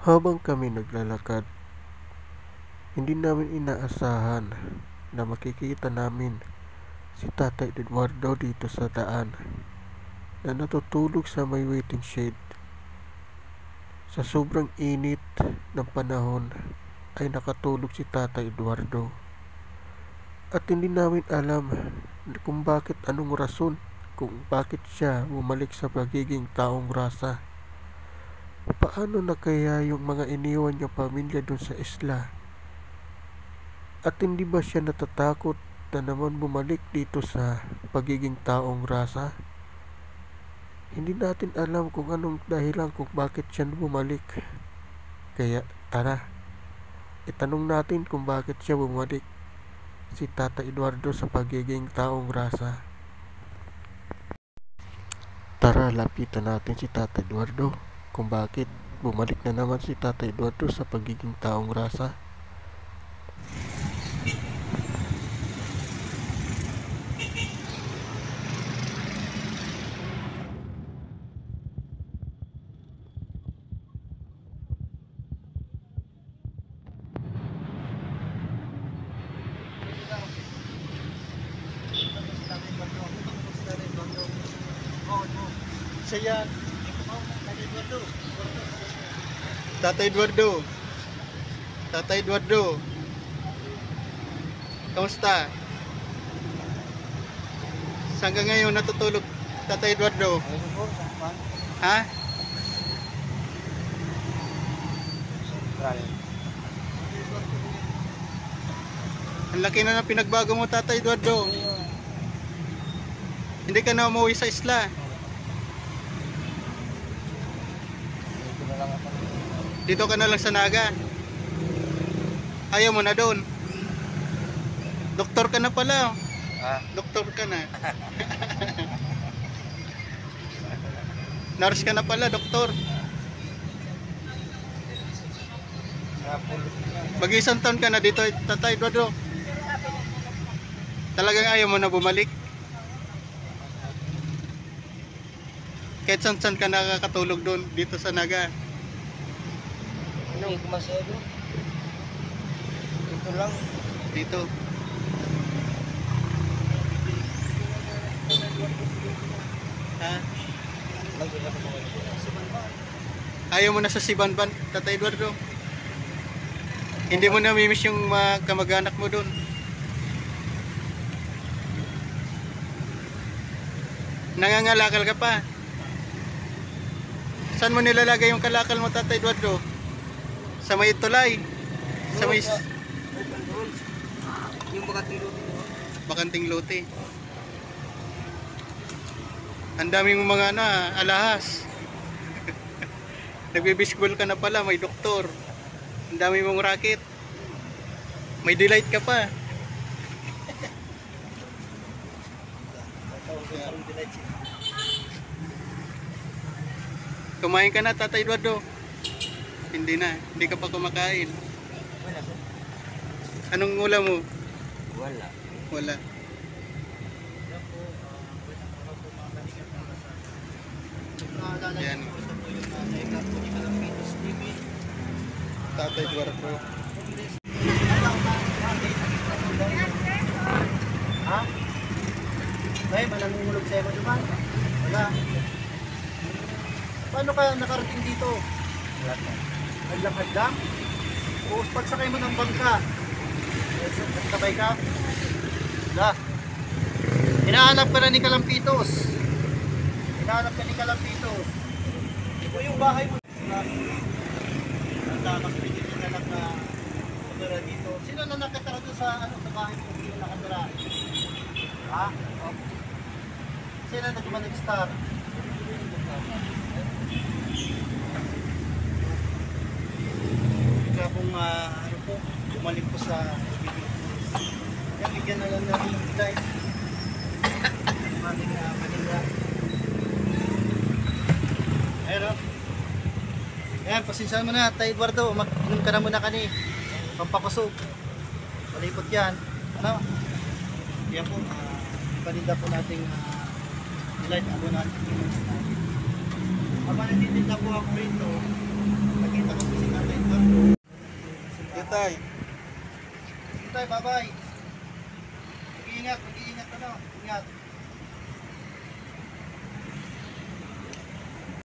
Habang kami naglalakad, hindi namin inaasahan na makikita namin si Tatay Eduardo dito sa daan na natutulog sa may waiting shed. Sa sobrang init ng panahon ay nakatulog si Tatay Eduardo at hindi namin alam kung bakit, anong rason kung bakit siya bumalik sa pagiging taong grasa. Paano na kaya yung mga iniwan niyang pamilya dun sa isla? At hindi ba siya natatakot na naman bumalik dito sa pagiging taong grasa? Hindi natin alam kung anong dahilan kung bakit siya bumalik. Kaya tara, itanong natin kung bakit siya bumalik, si Tata Eduardo, sa pagiging taong grasa. Tara, lapitan natin si Tata Eduardo kung bakit bumalik na naman si Tata Eduardo sa pagiging taong grasa. Saya Tatay Eduardo. Tatay Eduardo. Kamusta? Saan ka ngayon natutulog, Tatay Eduardo? Ha? Ang laki na ng pinagbago mo, Tatay Eduardo. Hindi ka na umuwi sa isla. Dito ka na lang sa Naga. Ayaw mo na doon. Doktor ka na pala. Doktor ka na. Nurse ka na pala, doktor. Mag-isang taon ka na dito, Tatay Eduardo. Talagang ayaw mo na bumalik. Kahit saan ka nakakatulog doon, dito sa Naga. Hindi ko masyado. Ito lang. Dito. Ha? Ayaw mo na sa Sibanban, Tatay Eduardo? Hindi mo na mimiss yung mga kamag-anak mo doon? Nangangalakal ka pa? Saan mo nilalagay yung kalakal mo, Tatay Eduardo? Sa may tulay? Sa may... Yung bakanting lote. Bakanting lote. Ang daming mga alahas. Nagbe-baseball ka na pala, may doktor. Ang dami mong racket. May delight ka pa. Kumain ka na, Tatay Eduardo? Hindi na, hindi ka pa kumakain. Wala po. Anong ulam mo? Wala. Wala. Yan. Tatay Eduardo. Ha? Ay, mananungulog sa iyo naman? Wala. Paano ka nakarating dito? Wala. Hadlang lang? O pagsakay mo ng bangka? Nagtabay ka? Wala. Hinahanap ka na ni Kalampitos. Hinahanap ka ni Kalampitos. Ito yung bahay mo. Nagtakas pinili na lang na nakatira dito. Sino na nakatira doon sa bahay mo? Sino nakatira? Ha? Sino na nag-star? Kaya kung bumalik po sa kaya bigyan na lang natin yung guys mating Manila. Ayun o. Ayan, pasensyahan mo na, Tay Eduardo. Mag-inom ka na muna kani. Pampakusog. Malipot yan. Ano? Yan po. Paninda po nating delight. Ano natin. Habang natitinda po ako rito, nakita ko po si tay. Sige tayo, bye-bye. Mag-iingat, ano. Ingat.